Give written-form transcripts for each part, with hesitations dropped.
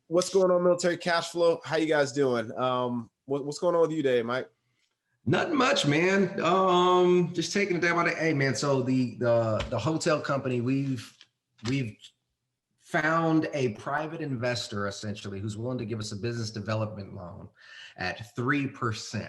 What's going on, Military Cashflow? How you guys doing? What's going on with you today, Mike? Nothing much, man. Just taking it day by day. Hey, man. So the hotel company, we've found a private investor essentially who's willing to give us a business development loan at 3%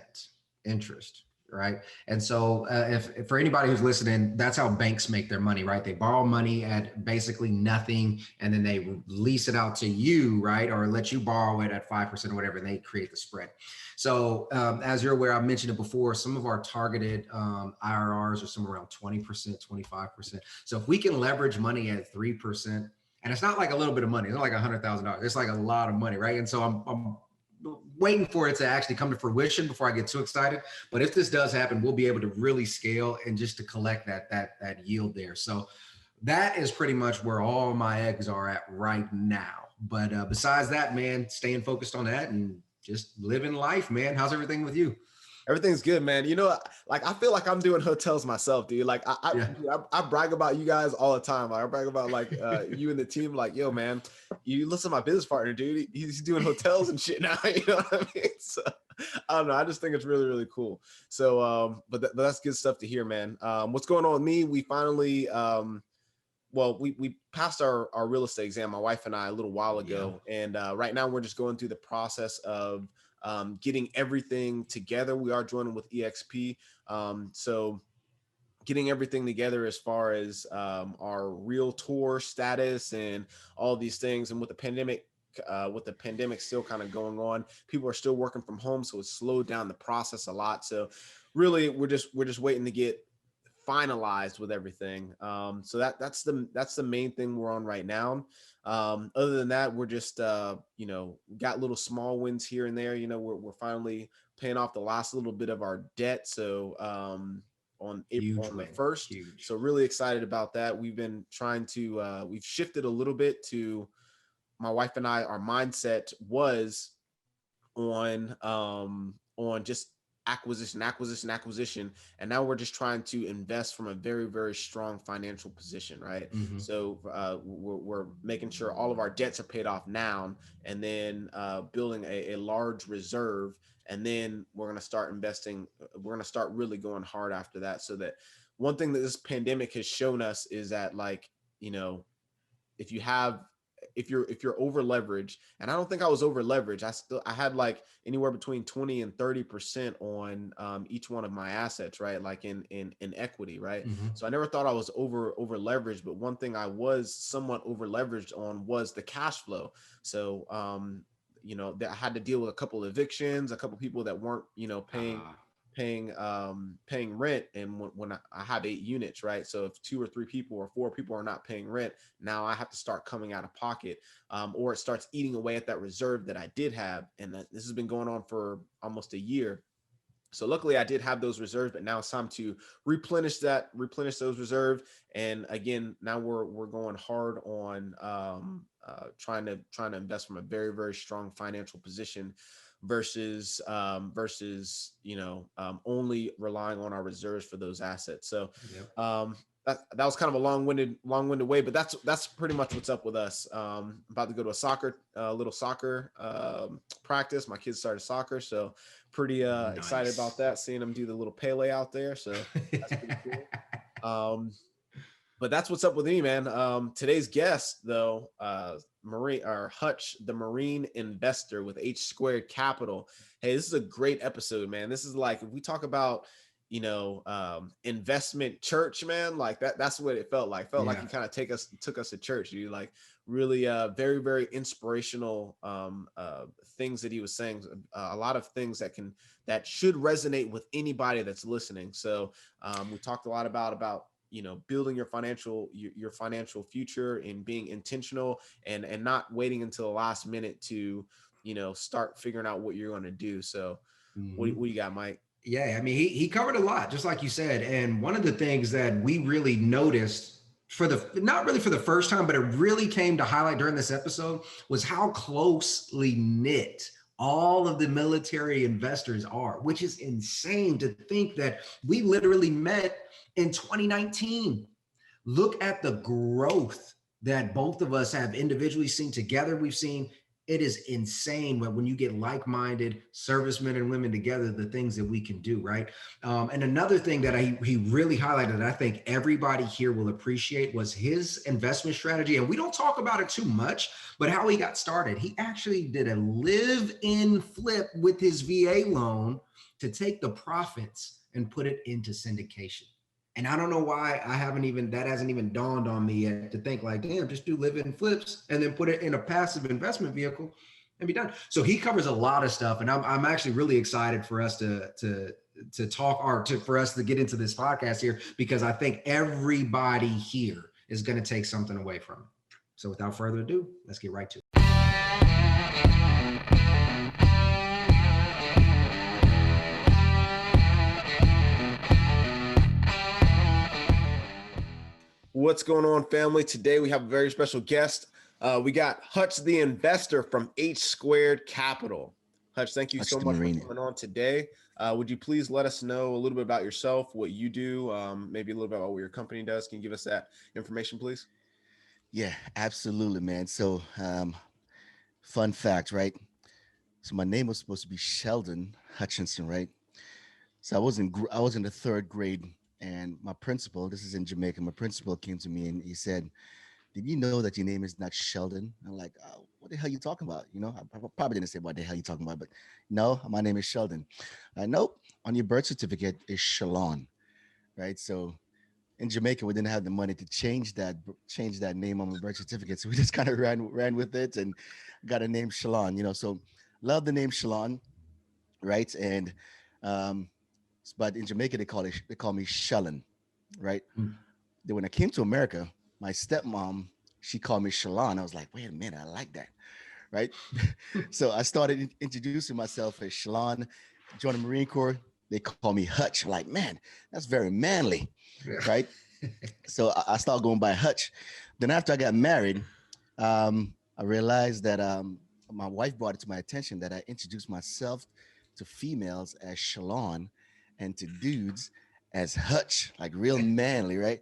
interest. Right. And so if for anybody who's listening, that's how banks make their money, right? They borrow money at basically nothing and then they lease it out to you, right? Or let you borrow it at 5% or whatever, and they create the spread. So as you're aware, I've mentioned it before, some of our targeted IRRs are somewhere around 20%, 25%. So if we can leverage money at 3%, and it's not like a little bit of money, it's not like $100,000, it's like a lot of money, right? And so I'm waiting for it to actually come to fruition before I get too excited. But if this does happen, we'll be able to really scale and just to collect that yield there. So that is pretty much where all my eggs are at right now. But besides that, man, staying focused on that and just living life, man. How's everything with you? Everything's good, man. You know, like I feel like I'm doing hotels myself, dude. Like I brag about you guys all the time. Like I brag about like you and the team. Like, yo, man, you listen to my business partner, dude. He's doing hotels and shit now. You know what I mean? So I don't know. I just think it's really, really cool. So, but that's good stuff to hear, man. What's going on with me? We finally, we passed our real estate exam, my wife and I, a little while ago, and right now we're just going through the process of getting everything together. We are joining with EXP. So getting everything together as far as our realtor status and all these things. And with the pandemic still kind of going on, people are still working from home. So it's slowed down the process a lot. So really we're just waiting to get finalized with everything. So that's the main thing we're on right now. Other than that, we're just, got little small wins here and there. We're finally paying off the last little bit of our debt. So, on April the 1st. So really excited about that. We've been trying to, we've shifted a little bit to my wife and I, our mindset was on just acquisition. And now we're just trying to invest from a very, very strong financial position, right? Mm-hmm. So we're making sure all of our debts are paid off now, and then building a large reserve. And then we're going to start investing. We're going to start really going hard after that. So that one thing that this pandemic has shown us is that, like, if you're over leveraged, and I don't think I was over leveraged. I had like anywhere between 20 and 30% on each one of my assets, right? Like in equity, right? Mm-hmm. So I never thought I was over leveraged, but one thing I was somewhat over leveraged on was the cash flow. So, that I had to deal with a couple of evictions, a couple of people that weren't, paying rent. And when I have 8 units, right? So if 2 or 3 people or 4 people are not paying rent, now I have to start coming out of pocket, or it starts eating away at that reserve that I did have. And this has been going on for almost a year. So luckily I did have those reserves, but now it's time to replenish those reserves. And again, now we're going hard on trying to invest from a very, very strong financial position versus only relying on our reserves for those assets. So that was kind of a long-winded way, but that's pretty much what's up with us. About to go to a little soccer practice. My kids started soccer, so pretty excited about that, seeing them do the little Pele out there. So that's pretty cool. But that's what's up with me, man. Today's guest, though, Hutch, the Marine investor with H Squared Capital. Hey, this is a great episode, man. This is like, if we talk about, investment church, man, like that's what it felt like. Like he kind of took us to church, dude. Like really very, very inspirational things that he was saying. A lot of things that should resonate with anybody that's listening. So we talked a lot about building your financial future and being intentional and not waiting until the last minute to, start figuring out what you're going to do. So what do you got, Mike? Yeah, I mean, he covered a lot, just like you said. And one of the things that we really noticed not really for the first time, but it really came to highlight during this episode was how closely knit all of the military investors are, which is insane to think that we literally met in 2019. Look at the growth that both of us have individually seen together. We've seen It is insane when you get like-minded servicemen and women together, the things that we can do, right? And another thing that he really highlighted that I think everybody here will appreciate was his investment strategy. And we don't talk about it too much, but how he got started. He actually did a live-in flip with his VA loan to take the profits and put it into syndication. And I don't know why that hasn't even dawned on me yet to think like, damn, just do live-in flips and then put it in a passive investment vehicle and be done. So he covers a lot of stuff. And I'm actually really excited for us to talk for us to get into this podcast here, because I think everybody here is going to take something away from it. So without further ado, let's get right to it. What's going on, family? Today we have a very special guest. We got Hutch, the investor from H Squared Capital. Hutch, thank you so much for coming on today. Would you please let us know a little bit about yourself, what you do, maybe a little bit about what your company does? Can you give us that information, please? Yeah, absolutely, man. So, fun fact, right? So my name was supposed to be Sheldon Hutchinson, right? So I was in the third grade, and my principal, this is in Jamaica, my principal came to me and he said, "Did you know that your name is not Sheldon?" I'm like, "Oh, what the hell are you talking about?" You know, I probably didn't say what the hell you talking about, but no, my name is Sheldon. Nope, on your birth certificate is Shalon, right? So in Jamaica, we didn't have the money to change that name on my birth certificate, so we just kind of ran with it and got a name Shalon. You know, so love the name Shalon, right? And but in Jamaica they call me Shellon, right? Then when I came to America, my stepmom, she called me Shalon. I was like, wait a minute, I like that, right? So I started introducing myself as Shalon. Joined the Marine Corps, they call me Hutch. I'm like, man, that's very manly, right? So I started going by Hutch. Then after I got married, I realized that my wife brought it to my attention that I introduced myself to females as Shalon and to dudes as Hutch, like real manly, right?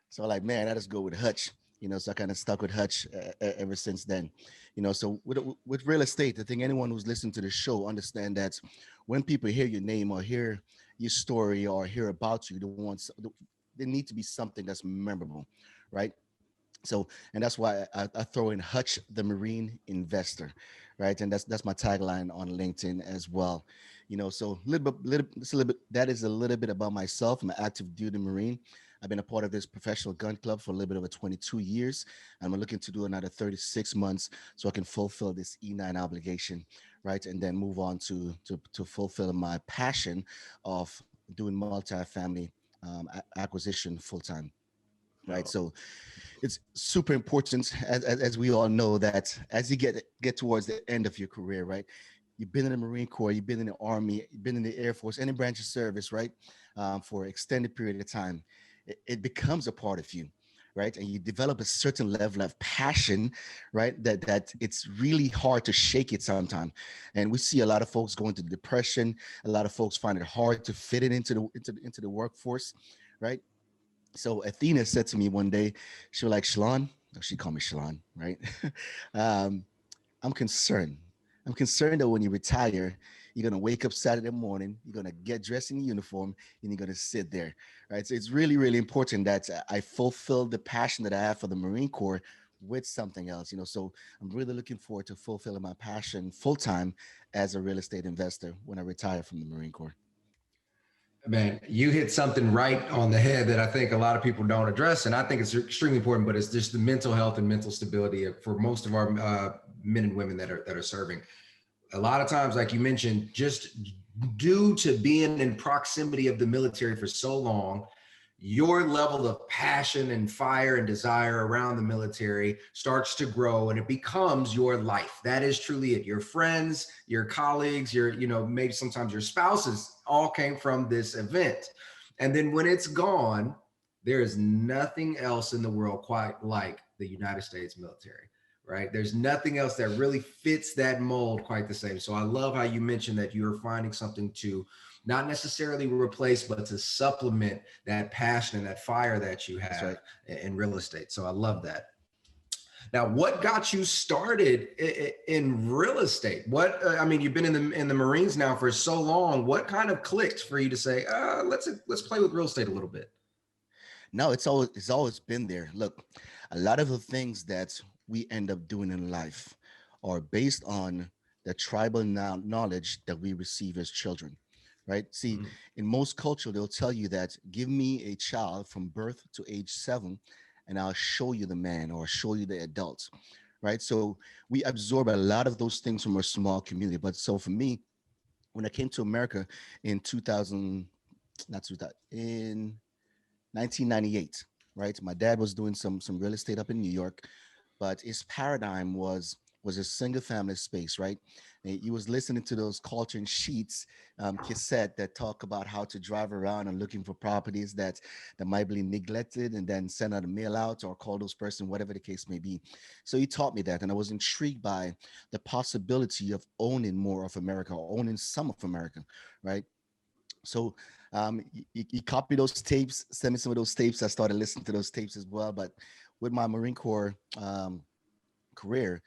So I'm like, man, I just go with Hutch, you know, so I kind of stuck with Hutch ever since then, you know. So with real estate, I think anyone who's listening to the show understand that when people hear your name or hear your story or hear about you, there need to be something that's memorable, right? So, and that's why I throw in Hutch, the Marine Investor, right? And that's my tagline on LinkedIn as well. You know, so that is a little bit about myself. I'm an active duty Marine. I've been a part of this professional gun club for a little bit over 22 years. I'm looking to do another 36 months so I can fulfill this E9 obligation, right? And then move on to fulfill my passion of doing multifamily acquisition full time. Right. So it's super important, as we all know, that as you get towards the end of your career, right? You've been in the Marine Corps, you've been in the Army, you've been in the Air Force, any branch of service, right? For an extended period of time, it becomes a part of you, right? And you develop a certain level of passion, right? That it's really hard to shake it sometimes. And we see a lot of folks going to depression. A lot of folks find it hard to fit it into the workforce, right? So Athena said to me one day, she was like, Shalon, she called me Shalon, right? um, I'm concerned. I'm concerned that when you retire, you're going to wake up Saturday morning, you're going to get dressed in uniform, and you're going to sit there, right? So it's really, really important that I fulfill the passion that I have for the Marine Corps with something else, you know. So I'm really looking forward to fulfilling my passion full-time as a real estate investor when I retire from the Marine Corps. Man, you hit something right on the head that I think a lot of people don't address. And I think it's extremely important, but it's just the mental health and mental stability for most of our men and women that are serving. A lot of times, like you mentioned, just due to being in proximity of the military for so long, your level of passion and fire and desire around the military starts to grow and it becomes your life. That is truly it. Your friends, your colleagues, maybe sometimes your spouses all came from this event. And then when it's gone, there is nothing else in the world quite like the United States military, right? There's nothing else that really fits that mold quite the same. So I love how you mentioned that you're finding something to not necessarily replace, but to supplement that passion and that fire that you have in real estate. So I love that. Now, what got you started in real estate? What I mean, you've been in the Marines now for so long. What kind of clicked for you to say, let's play with real estate a little bit? No, it's always been there. Look, a lot of the things that we end up doing in life are based on the tribal knowledge that we receive as children, right? See, Mhm. in most culture, they'll tell you that give me a child from birth to age 7, and I'll show you the man or show you the adults, right? So we absorb a lot of those things from a small community. But so for me, when I came to America in 2000, not 2000, in 1998, right? My dad was doing some real estate up in New York, but his paradigm was a single family space, right? And he was listening to those Coltrane Sheets cassette that talk about how to drive around and looking for properties that might be neglected, and then send out a mail out or call those person, whatever the case may be. So he taught me that, and I was intrigued by the possibility of owning more of America, or owning some of America, right? So he copied those tapes, sent me some of those tapes. I started listening to those tapes as well. But with my Marine Corps career,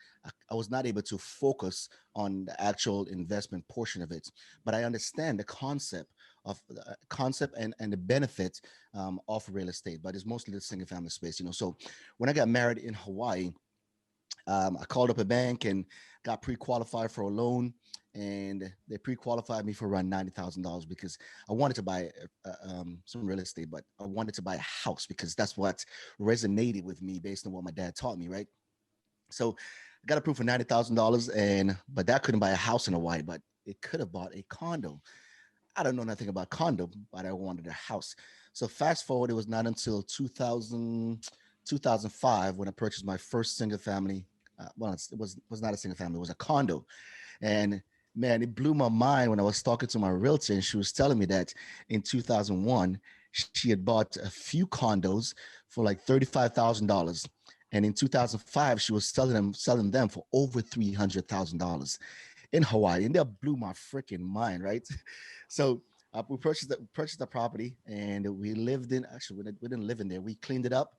I was not able to focus on the actual investment portion of it. But I understand the concept and the benefits of real estate. But it's mostly the single family space, you know. So when I got married in Hawaii, I called up a bank and got pre-qualified for a loan, and they pre-qualified me for around $90,000 because I wanted to buy some real estate, but I wanted to buy a house because that's what resonated with me based on what my dad taught me, right? So I got approved for $90,000, and but that couldn't buy a house in Hawaii, but it could have bought a condo. I don't know nothing about condo, but I wanted a house. So fast forward, it was not until 2005 when I purchased my first single family. Well, it was not a single family; it was a condo. And man, it blew my mind when I was talking to my realtor, and she was telling me that in 2001 she had bought a few condos for like $35,000, and in 2005 she was selling them for over $300,000 in Hawaii, and that blew my freaking mind, right? So we purchased the property, and we lived in. Actually, we didn't live in there. We cleaned it up,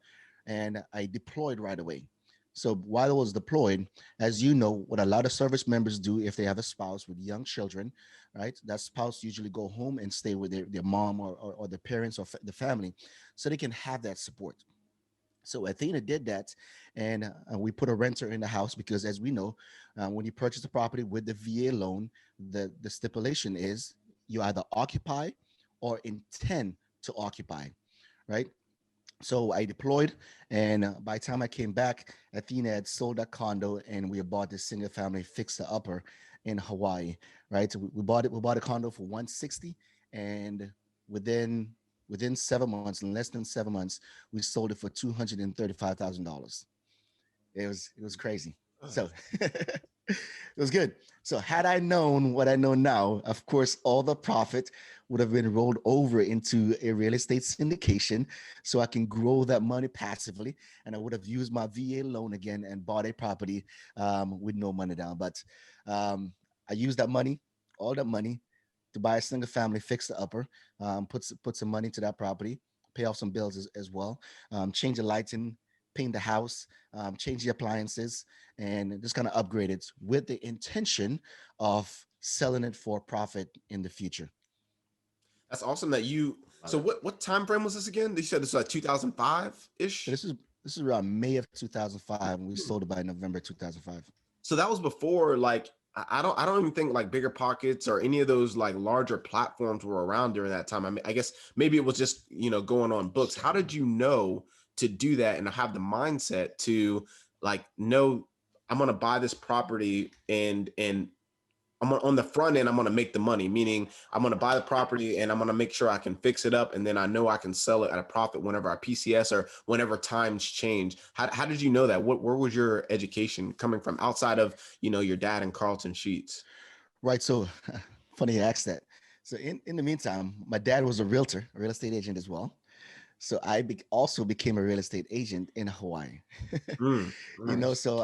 and I deployed right away. So while I was deployed, as you know, what a lot of service members do if they have a spouse with young children, right? That spouse usually go home and stay with their mom or their parents or the family, so they can have that support. So Athena did that, and we put a renter in the house because, as we know, when you purchase a property with the VA loan, the stipulation is you either occupy or intend to occupy, right? So I deployed, and by the time I came back, Athena had sold that condo, and we had bought this single family fixer upper in Hawaii, right? So we bought it. We bought a condo for 160, and within within 7 months, in less than 7 months, we sold it for $235,000. It was crazy. So it was good. So had I known what I know now, of course, all the profit would have been rolled over into a real estate syndication so I can grow that money passively. And I would have used my VA loan again and bought a property with no money down. But I used that money, all that money, to buy a single family fix the upper, put some money to that property, pay off some bills as well, change the lighting, paint the house, change the appliances, and just kind of upgrade it with the intention of selling it for profit in the future. That's awesome that you. Love So it. what time frame was this again? You said this was like 2005 So ish. this is around May of 2005, and we sold it by November 2005. So that was before like I don't even think like Bigger Pockets or any of those like larger platforms were around during that time. I mean, I guess maybe it was just going on books. How did you know to do that and have the mindset to like know I'm gonna buy this property and on the front end, I'm going to make the money, meaning I'm going to buy the property and I'm going to make sure I can fix it up. And then I know I can sell it at a profit whenever I PCS or whenever times change. How did you know that? Where was your education coming from outside of, your dad and Carlton Sheets? Right. So funny you asked that. So in the meantime, my dad was a realtor, a real estate agent as well. So also became a real estate agent in Hawaii. Nice. So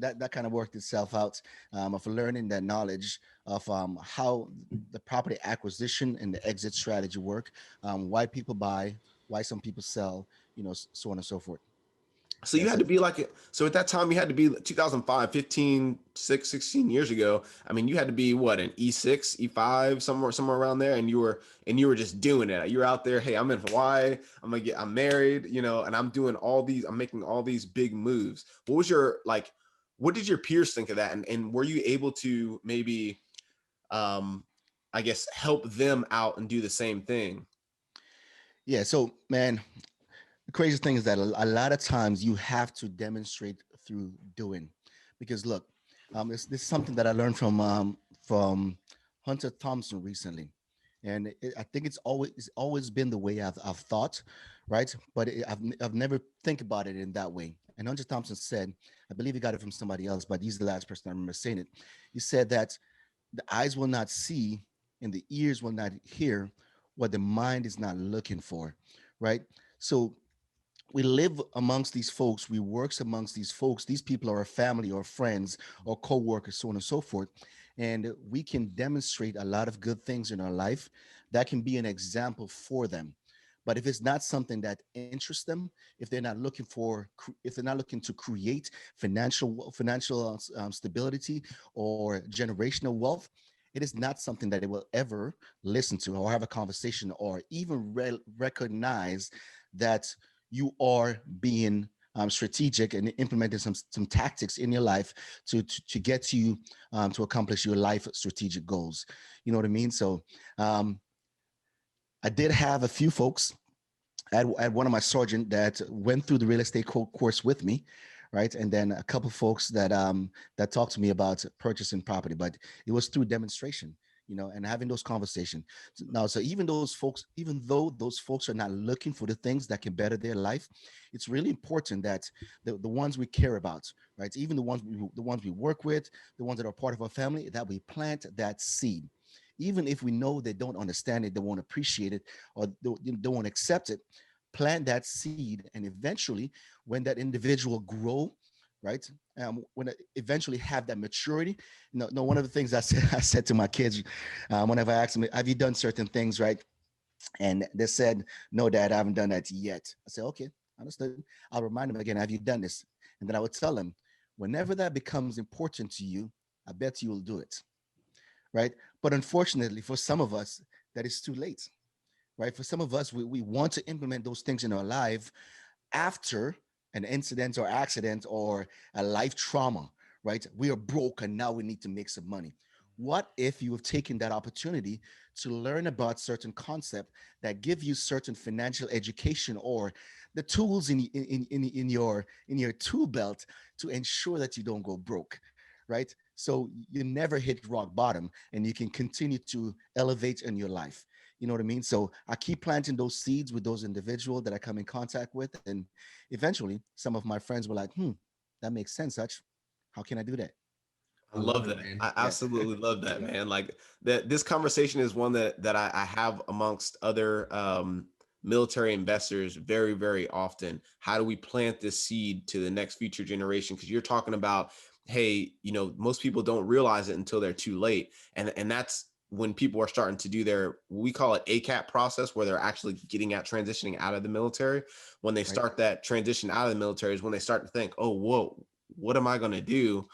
that kind of worked itself out of learning that knowledge of how the property acquisition and the exit strategy work, why people buy, why some people sell, so on and so forth. So you had to be like, so at that time you had to be 2005, 15, 16 years ago. I mean, you had to be what, an E6, E5, somewhere around there. And you were just doing it. You were out there. Hey, I'm in Hawaii. I'm married, and I'm making all these big moves. What did your peers think of that? And were you able to maybe, I guess, help them out and do the same thing? Yeah. So, man, the crazy thing is that a lot of times you have to demonstrate through doing, because look, this is something that I learned from Hunter Thompson recently, and I think it's always been the way I've thought, right? But I've never think about it in that way. And Hunter Thompson said, I believe he got it from somebody else, but he's the last person I remember saying it. He said that the eyes will not see and the ears will not hear what the mind is not looking for, right? So we live amongst these folks, we work amongst these folks. These people are our family or friends or co-workers, so on and so forth. And we can demonstrate a lot of good things in our life that can be an example for them. But if it's not something that interests them, if they're not looking to create financial stability or generational wealth, it is not something that they will ever listen to or have a conversation or even recognize that you are being strategic and implementing some tactics in your life to get you to accomplish your life strategic goals. You know what I mean? So I did have a few folks at one of my sergeant that went through the real estate course with me, right? And then a couple folks that talked to me about purchasing property, but it was through demonstration, and having those conversations. Now, so even though those folks are not looking for the things that can better their life, it's really important that the ones we care about, right? Even the ones we work with, the ones that are part of our family, that we plant that seed. Even if we know they don't understand it, they won't appreciate it, or they won't accept it, plant that seed. And eventually, when that individual grow, right? When I eventually have that maturity. No, one of the things I said to my kids whenever I asked them, have you done certain things, right? And they said, no, Dad, I haven't done that yet. I said, okay, understood. I'll remind them again, have you done this? And then I would tell them, whenever that becomes important to you, I bet you will do it, right? But unfortunately, for some of us, that is too late, right? For some of us, we want to implement those things in our life after an incident or accident or a life trauma, right? We are broke and now we need to make some money. What if you have taken that opportunity to learn about certain concepts that give you certain financial education or the tools in your tool belt to ensure that you don't go broke, right? So you never hit rock bottom and you can continue to elevate in your life. You know what I mean? So I keep planting those seeds with those individuals that I come in contact with. And eventually some of my friends were like, that makes sense, Hutch. How can I do that? I love that. Man. I Yeah. absolutely love that, Yeah. man. Like that, this conversation is one that I have amongst other military investors very, very often. How do we plant this seed to the next future generation? Because you're talking about, hey, most people don't realize it until they're too late, and that's when people are starting to do we call it ACAP process, where they're actually getting at transitioning out of the military. When they Right. start that transition out of the military is when they start to think, oh, whoa, what am I going to do?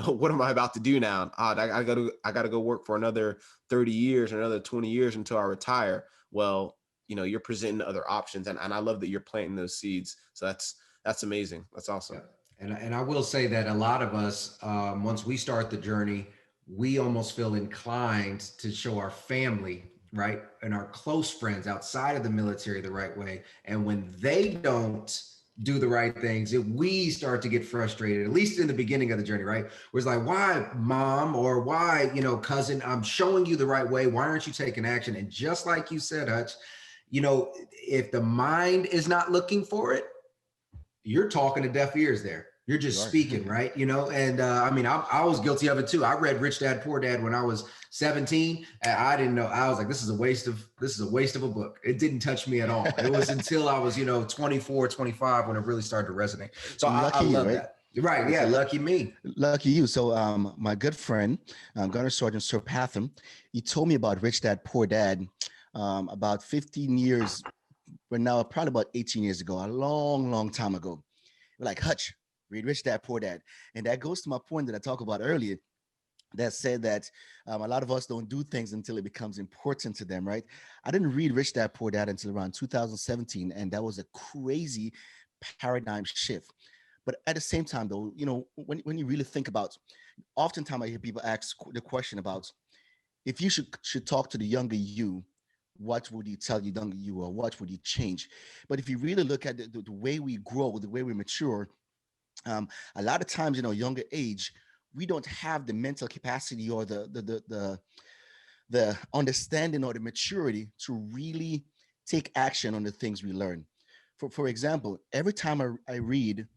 What am I about to do now? I got to go work for another 30 years or another 20 years until I retire. Well, you're presenting other options, and I love that you're planting those seeds. So that's amazing. That's awesome. Yeah. And I will say that a lot of us, once we start the journey, we almost feel inclined to show our family, right, and our close friends outside of the military the right way. And when they don't do the right things, we start to get frustrated, at least in the beginning of the journey, right? Where it's like, why, mom, or why, cousin, I'm showing you the right way. Why aren't you taking action? And just like you said, Hutch, if the mind is not looking for it, you're talking to deaf ears there. You're You just are. speaking, right? And I mean, I was guilty of it too. I read Rich Dad Poor Dad when I was 17, and I didn't know. I was like, this is a waste of a book. It didn't touch me at all. It was until I was 24, 25 when it really started to resonate. So I Lucky you, love right? that. Right? Yeah, lucky me. Lucky you. So my good friend, Gunner Sergeant Sir Patham, he told me about Rich Dad Poor Dad about 15 years, but now probably about 18 years ago, a long, long time ago. we're like, Hutch, read Rich Dad Poor Dad. And that goes to my point that I talked about earlier, that said that a lot of us don't do things until it becomes important to them, right? I didn't read Rich Dad Poor Dad until around 2017, and that was a crazy paradigm shift. But at the same time, though, when you really think about, oftentimes I hear people ask the question about, if you should talk to the younger you, what would you tell you younger you, or what would you change? But if you really look at the way we grow, the way we mature, a lot of times, younger age, we don't have the mental capacity or the understanding or the maturity to really take action on the things we learn. For example, every time I read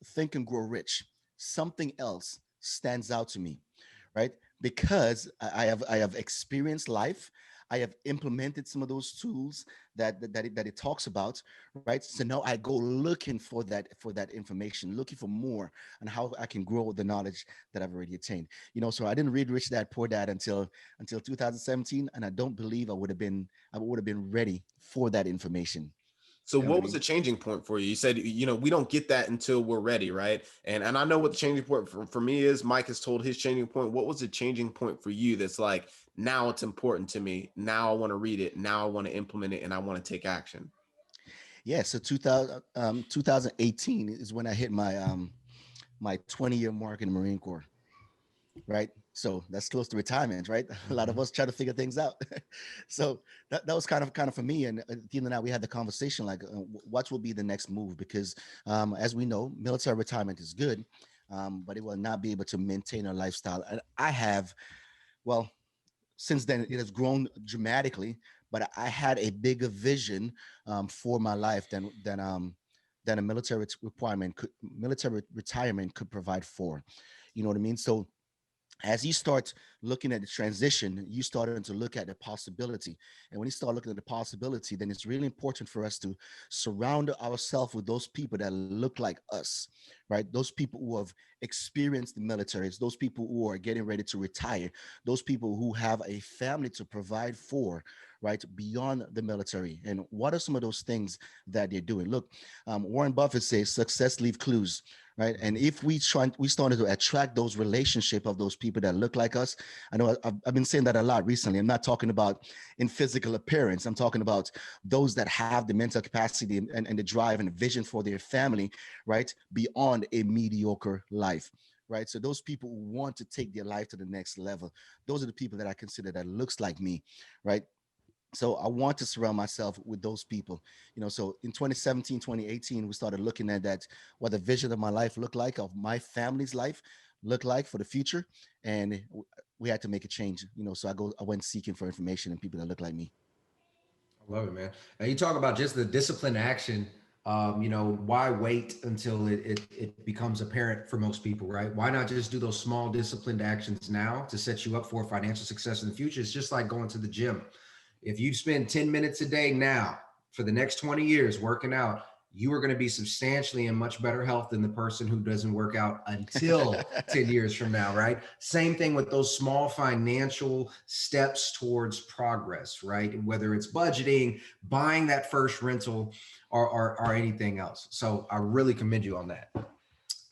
Think and Grow Rich, something else stands out to me, right? Because I have experienced life. I have implemented some of those tools that it talks about, right? So now I go looking for that information, looking for more on how I can grow the knowledge that I've already attained. So I didn't read Rich Dad Poor Dad until 2017, and I don't believe I would have been ready for that information. So You know what what I was the mean? changing point for you? You said, we don't get that until we're ready, right? And I know what the changing point for me is. Mike has told his changing point. What was the changing point for you that's like, now it's important to me. Now I want to read it. Now I want to implement it, and I want to take action. Yeah. So 2018 is when I hit my 20-year mark in the Marine Corps, right? So that's close to retirement, right? A lot of Mhm. us try to figure things out. So that was kind of for me. And at the end of that, we had the conversation like, what will be the next move? Because as we know, military retirement is good, but it will not be able to maintain a lifestyle. And I have, well, since then it has grown dramatically, but I had a bigger vision for my life than a military retirement could provide for. You know what I mean? So as you start looking at the transition, you starting to look at the possibility. And when you start looking at the possibility, then it's really important for us to surround ourselves with those people that look like us, right? Those people who have experienced the military, it's those people who are getting ready to retire, those people who have a family to provide for, right? Beyond the military. And what are some of those things that they're doing? Look, Warren Buffett says success leave clues, right? And if we started to attract those relationship of those people that look like us. I know I've been saying that a lot recently. I'm not talking about in physical appearance. I'm talking about those that have the mental capacity and the drive and the vision for their family, right? Beyond a mediocre life. Right. So those people who want to take their life to the next level, those are the people that I consider that looks like me. Right. So I want to surround myself with those people. So in 2017, 2018, we started looking at that, what the vision of my life looked like, of my family's life look like for the future. And we had to make a change. So I went seeking for information and people that look like me. I love it, man. And you talk about just the disciplined action. Why wait until it becomes apparent for most people, right? Why not just do those small disciplined actions now to set you up for financial success in the future? It's just like going to the gym. If you spend 10 minutes a day now for the next 20 years working out, you are going to be substantially in much better health than the person who doesn't work out until 10 years from now, right? Same thing with those small financial steps towards progress, right? Whether it's budgeting, buying that first rental, or anything else. So I really commend you on that.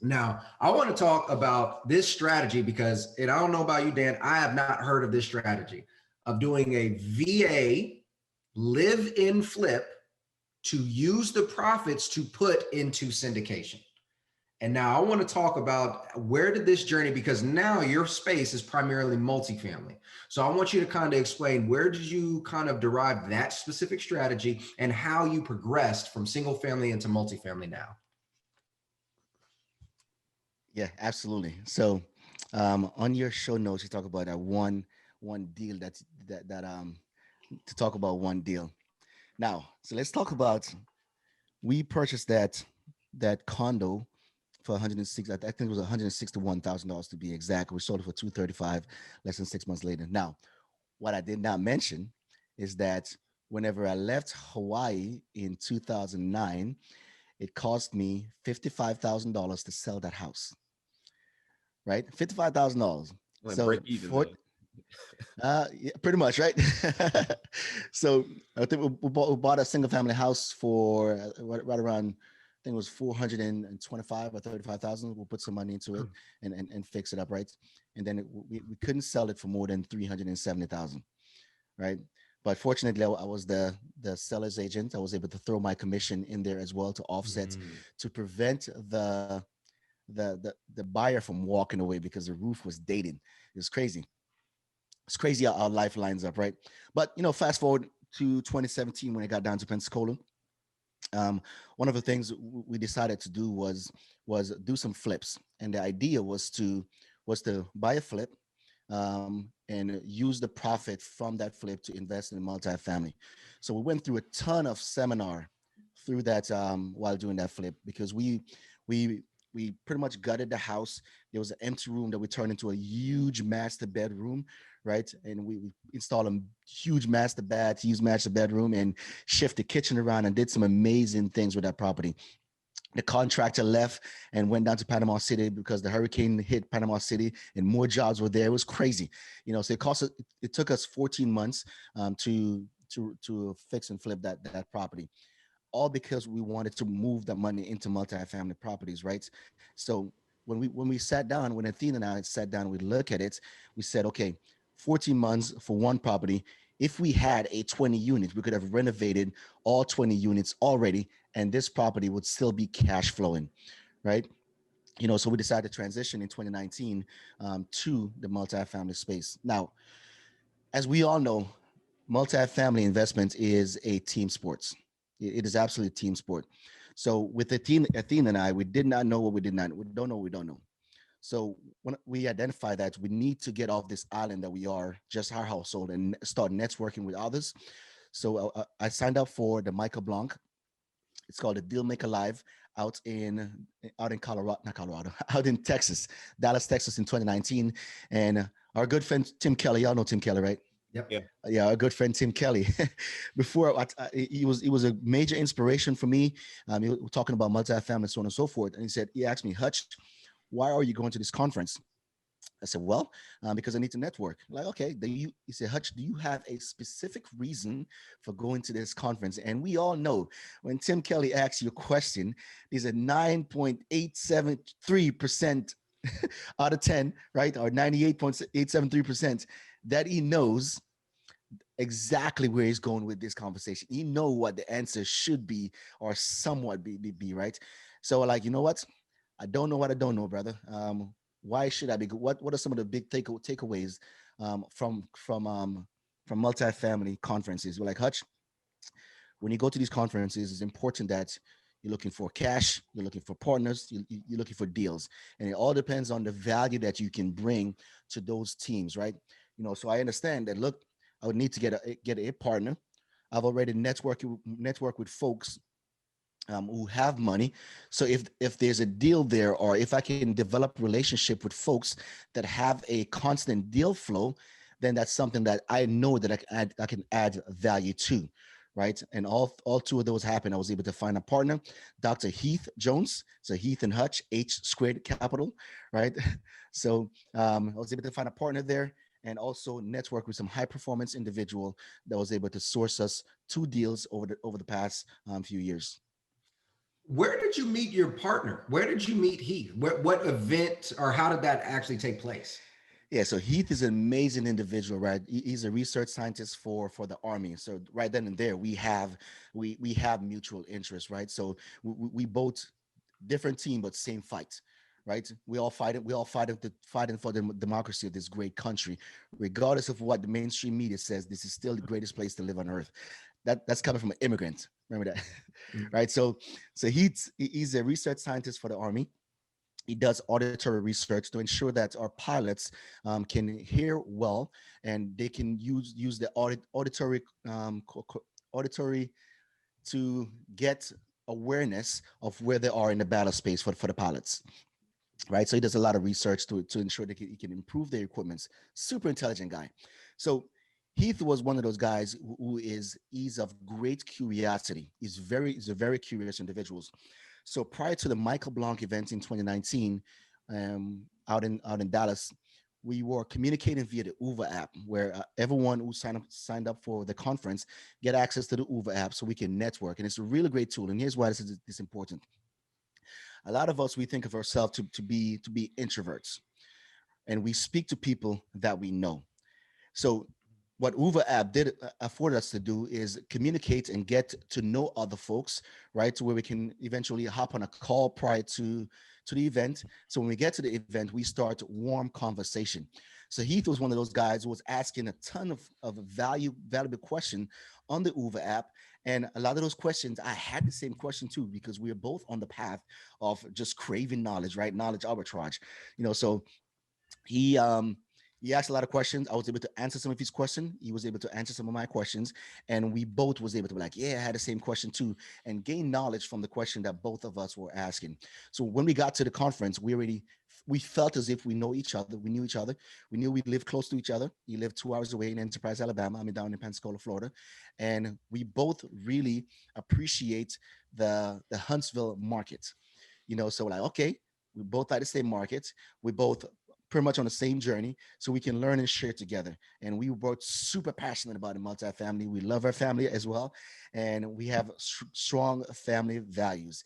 Now, I want to talk about this strategy because, and I don't know about you, Dan, I have not heard of this strategy of doing a VA live in flip to use the profits to put into syndication. And now I want to talk about where did this journey, because now your space is primarily multifamily. So I want you to kind of explain, where did you kind of derive that specific strategy and how you progressed from single family into multifamily now? Yeah, absolutely. So on your show notes, you talk about that one deal that to talk about one deal. Now, so let's talk about, we purchased that condo for 106. I think it was $161,000 to be exact. We sold it for 235 less than 6 months later. Now, what I did not mention is that whenever I left Hawaii in 2009, it cost me $55,000 to sell that house. Right, $55,000. Like So break even for though. yeah, pretty much, right? So I think we bought a single family house for right around think it was 425 or 35,000. We'll put some money into it and fix it up, right? And then we couldn't sell it for more than 370,000, right? But fortunately, I was the seller's agent. I was able to throw my commission in there as well to offset, to prevent the buyer from walking away because the roof was dated. It was crazy. It's crazy how our life lines up, right? But fast forward to 2017 when it got down to Pensacola. One of the things we decided to do was do some flips, and the idea was to buy a flip, and use the profit from that flip to invest in multifamily. So we went through a ton of seminar through that, while doing that flip, because we we pretty much gutted the house. There was an empty room that we turned into a huge master bedroom, right? And we installed a huge master bath, huge master bedroom, and shift the kitchen around and did some amazing things with that property. The contractor left and went down to Panama City because the hurricane hit Panama City and more jobs were there. It was crazy, so it took us 14 months, to fix and flip that property, all because we wanted to move that money into multifamily properties, right? So when we sat down, when Athena and I sat down, we look at it, we said, okay, 14 months for one property. If we had a 20 units, we could have renovated all 20 units already, and this property would still be cash flowing, right? So we decided to transition in 2019, to the multifamily space. Now, as we all know, multifamily investment is a team sport. It is absolutely a team sport. So with Athena and I, we did not know what we did not. We don't know what we don't know. So when we identify that we need to get off this island that we are, just our household, and start networking with others. So I signed up for the Michael Blanc. It's called the Deal Maker Live out in Colorado, not Colorado, out in Texas, Dallas, Texas in 2019. And our good friend Tim Kelly, y'all know Tim Kelly, right? Yep. Yeah, our good friend Tim Kelly. Before he was a major inspiration for me. He was talking about multifamily, so on and so forth. And he asked me, Hutch, why are you going to this conference? I said, well, because I need to network. Like, okay. He said, Hutch, do you have a specific reason for going to this conference? And we all know when Tim Kelly asks you a question, there's a 9.873% out of 10, right? Or 98.873% that he knows exactly where he's going with this conversation. He know what the answer should be or somewhat be, right? So like, you know what? I don't know what I don't know, brother. Why should I be? What are some of the big takeaways, from multifamily conferences? We're like, Hutch, when you go to these conferences, it's important that you're looking for cash, you're looking for partners, you're looking for deals, and it all depends on the value that you can bring to those teams, right? So I understand that. Look, I would need to get a partner. I've already networked with folks, who have money. So if there's a deal there, or if I can develop relationship with folks that have a constant deal flow, then that's something that I know that I can add value to, right? And all two of those happened. I was able to find a partner, Dr. Heath Jones. So Heath and Hutch, H squared capital, right? So I was able to find a partner there, and also network with some high performance individual that was able to source us two deals over the past few years. Where did you meet your partner? Where did you meet Heath? What event, or how did that actually take place? Yeah, so Heath is an amazing individual, right? He's a research scientist for the Army. So right then and there, we have mutual interests, right? So we both different team, but same fight, right? We all fight it. We all fighting for the democracy of this great country, regardless of what the mainstream media says. This is still the greatest place to live on earth. That's coming from an immigrant. Remember that, right? So he's a research scientist for the Army. He does auditory research to ensure that our pilots, can hear well, and they can use the auditory to get awareness of where they are in the battle space for the pilots, right? So he does a lot of research to ensure that he can improve their equipments. Super intelligent guy. So Heath was one of those guys who is of great curiosity. He's a very curious individual. So prior to the Michael Blanc event in 2019, out in Dallas, we were communicating via the Uber app, where everyone who signed up for the conference get access to the Uber app, so we can network. And it's a really great tool. And here's why this is important. A lot of us, we think of ourselves to be introverts, and we speak to people that we know. So what Uber app did afford us to do is communicate and get to know other folks, right? To where we can eventually hop on a call prior to the event. So when we get to the event, we start warm conversation. So Heath was one of those guys who was asking a ton of valuable question on the Uber app. And a lot of those questions, I had the same question too, because we are both on the path of just craving knowledge, right? Knowledge arbitrage, so he he asked a lot of questions. I was able to answer some of his questions. He was able to answer some of my questions, and we both was able to be like, yeah, I had the same question too, and gain knowledge from the question that both of us were asking. So when we got to the conference, we felt as if we know each other. We knew each other. We knew we lived close to each other. He lived 2 hours away in Enterprise, Alabama. I'm down in Pensacola, Florida, and we both really appreciate the Huntsville market. So we're like, okay, we both at the same market. We both pretty much on the same journey, so we can learn and share together. And we were both super passionate about the multifamily. We love our family as well, and we have strong family values.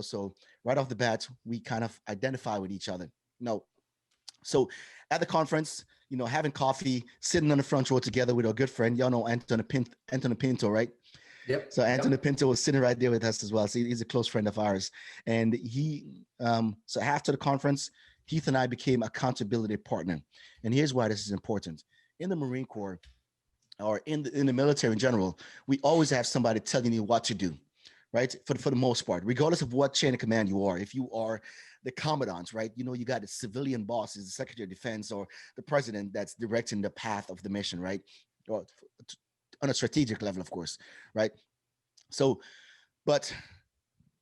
So right off the bat, we kind of identify with each other. So at the conference, having coffee, sitting on the front row together with our good friend, y'all know Anthony Pinto, right? Yep. So Anthony Pinto was sitting right there with us as well. So he's a close friend of ours. And so after the conference, Heath and I became accountability partner. And here's why this is important. In the Marine Corps, or in the military in general, we always have somebody telling you what to do, right? For the most part, regardless of what chain of command you are. If you are the commandant, right? You got the civilian bosses, the Secretary of Defense, or the president that's directing the path of the mission, right? Or on a strategic level, of course, right? So, but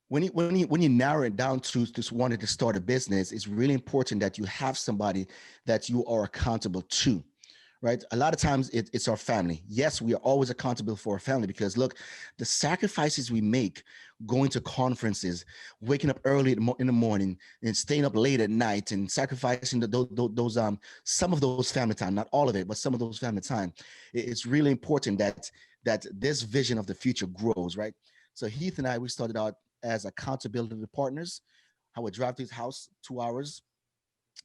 when you narrow it down to just wanting to start a business, it's really important that you have somebody that you are accountable to, right? A lot of times it's our family. Yes, we are always accountable for our family, because look, the sacrifices we make going to conferences, waking up early in the morning and staying up late at night and sacrificing those some of those family time, not all of it, but some of those family time. It's really important that this vision of the future grows, right? So Heath and I, we started out as accountability partners. I would drive to his house 2 hours,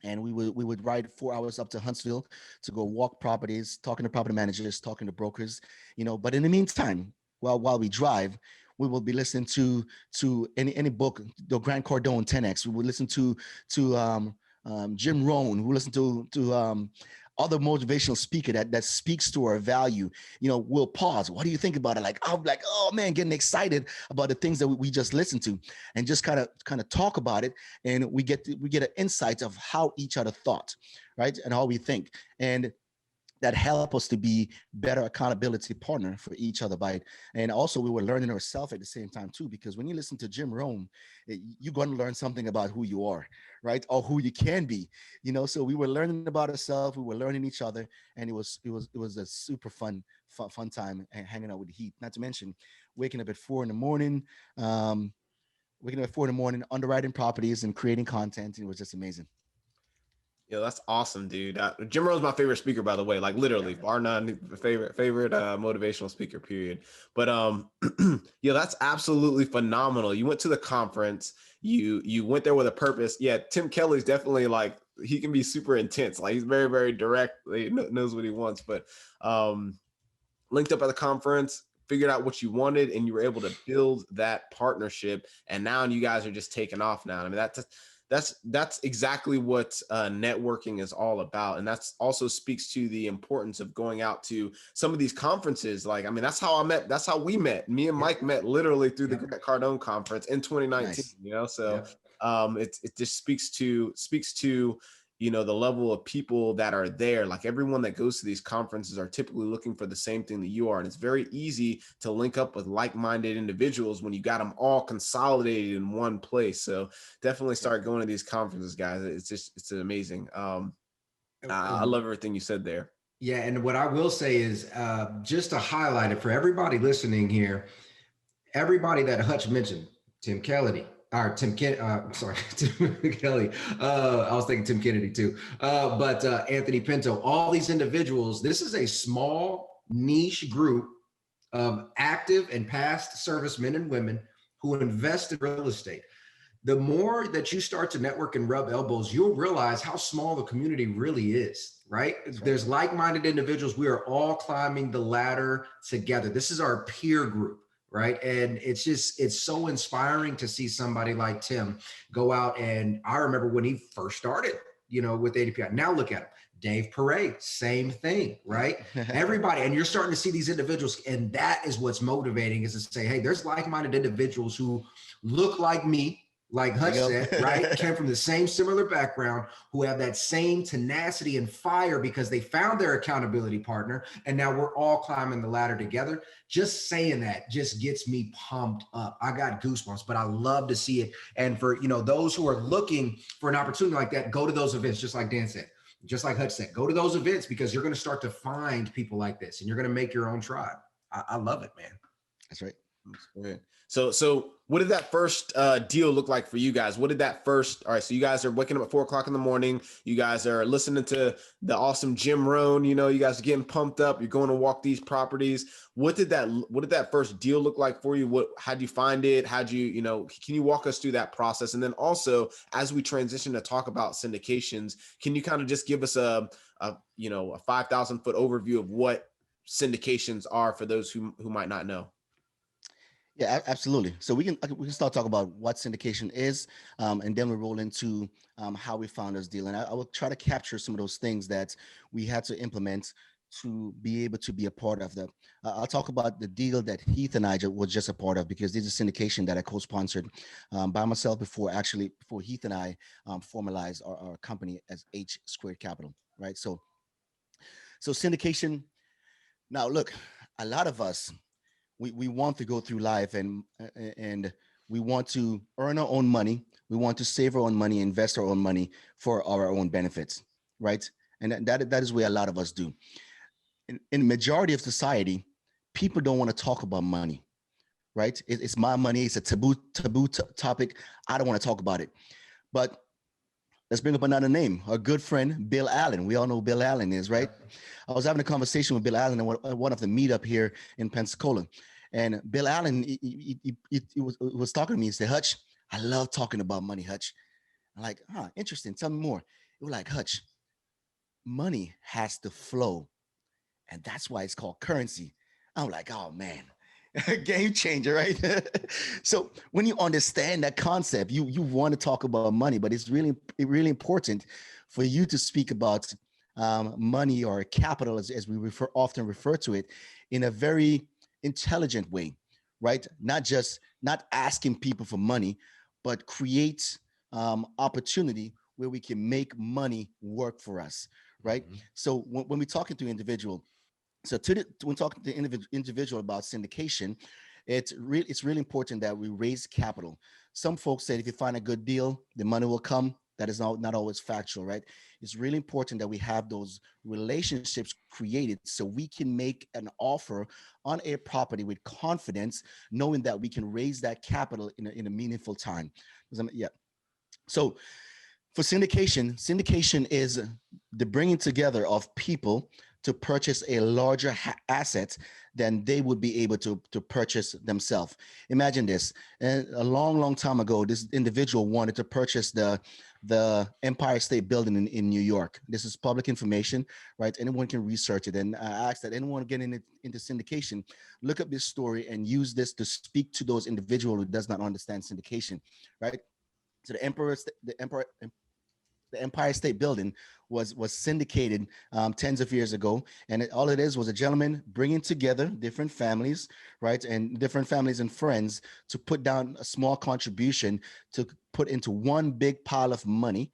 and we would ride 4 hours up to Huntsville to go walk properties, talking to property managers, talking to brokers, But in the meantime, while we drive, we will be listening to any book, the Grant Cardone 10X. We would listen to Jim Rohn. We listen to other motivational speaker that speaks to our value. We'll pause. What do you think about it? Like, I'm like, oh man, getting excited about the things that we just listened to, and just kind of talk about it. And we get an insight of how each other thought, right? And how we think. And that help us to be better accountability partner for each other by it. And also we were learning ourselves at the same time too, because when you listen to Jim Rohn, you're going to learn something about who you are, right? Or who you can be, so we were learning about ourselves, we were learning each other, and it was a super fun time hanging out with Heath. Not to mention waking up at 4 a.m, underwriting properties and creating content. It was just amazing. Yeah, that's awesome, dude. Jim Rohn's my favorite speaker, by the way. Like literally, bar none, favorite motivational speaker. Period. But yeah, that's absolutely phenomenal. You went to the conference. You went there with a purpose. Yeah, Tim Kelly's definitely like, he can be super intense. Like he's very, very direct. He knows what he wants. But linked up at the conference, figured out what you wanted, and you were able to build that partnership. And now you guys are just taking off now. I mean, that's exactly what networking is all about. And that's also speaks to the importance of going out to some of these conferences. Like, I mean, that's how we met. Me and Mike met literally through the Grant Cardone conference in 2019, nice. So it just speaks to the level of people that are there. Like everyone that goes to these conferences are typically looking for the same thing that you are. And it's very easy to link up with like-minded individuals when you got them all consolidated in one place. So definitely start going to these conferences, guys. It's amazing. I love everything you said there. Yeah. And what I will say is just to highlight it for everybody listening here, everybody that Hutch mentioned, Tim Kelly, Tim Kelly. I was thinking Tim Kennedy too. But Anthony Pinto, all these individuals, this is a small niche group of active and past servicemen and women who invest in real estate. the more that you start to network and rub elbows, you'll realize how small the community really is, right? There's like-minded individuals. We are all climbing the ladder together. This is our peer group, right? And it's so inspiring to see somebody like Tim go out. And I remember when he first started, with ADPI. Now look at him. Dave Parade, same thing, right? Everybody, and you're starting to see these individuals, and that is what's motivating, is to say, hey, there's like-minded individuals who look like me, like Hutch said, right? Came from the same similar background, who have that same tenacity and fire because they found their accountability partner, and now we're all climbing the ladder together. Just saying that just gets me pumped up. I got goosebumps, but I love to see it. And for those who are looking for an opportunity like that, go to those events, just like Dan said. Just like Hutch said, go to those events, because you're going to start to find people like this, and you're going to make your own tribe. I love it, man. That's right. So what did that first deal look like for you guys? What did that first, all right, so you guys are waking up at 4:00 in the morning. You guys are listening to the awesome Jim Rohn, you guys are getting pumped up. You're going to walk these properties. What did that first deal look like for you? How'd you find it? How'd you, can you walk us through that process? And then also, as we transition to talk about syndications, can you kind of just give us a 5,000 foot overview of what syndications are for those who might not know? Yeah, absolutely. So we can start talking about what syndication is, and then we roll into how we found this deal. And I will try to capture some of those things that we had to implement to be able to be a part of that. I'll talk about the deal that Heath and I was just a part of, because this is syndication that I co-sponsored by myself before Heath and I formalized our company as H Squared Capital, right? So syndication. Now, look, a lot of us, we want to go through life and we want to earn our own money. We want to save our own money, invest our own money for our own benefits, right? And that is where a lot of us do. In the majority of society, people don't want to talk about money, right? It's my money. It's a taboo topic. I don't want to talk about it. But let's bring up another name. Our good friend, Bill Allen. We all know who Bill Allen is, right? I was having a conversation with Bill Allen at one of the meetup here in Pensacola. And Bill Allen, he was talking to me. He said, Hutch, I love talking about money, Hutch. I'm like, interesting. Tell me more. It was like, Hutch, money has to flow. And that's why it's called currency. I'm like, oh, man. Game changer, right? So when you understand that concept, you want to talk about money, but it's really important for you to speak about money or capital, as we often refer to it, in a very intelligent way, right? Not asking people for money, but create opportunity where we can make money work for us, right? Mm-hmm. So when we're talking to an individual, when talking to the individual about syndication, it's really important that we raise capital. Some folks said if you find a good deal, the money will come. That is not always factual, right? It's really important that we have those relationships created so we can make an offer on a property with confidence, knowing that we can raise that capital in a meaningful time. Yeah. So for syndication is the bringing together of people to purchase a larger asset than they would be able to purchase themselves. Imagine this. A long time ago, this individual wanted to purchase the Empire State Building in New York. This is public information, right? Anyone can research it. And I ask that anyone getting into syndication, look up this story and use this to speak to those individuals who does not understand syndication, right? So the Empire State Building was syndicated tens of years ago, and all it is was a gentleman bringing together different families, right, and different families and friends to put down a small contribution to put into one big pile of money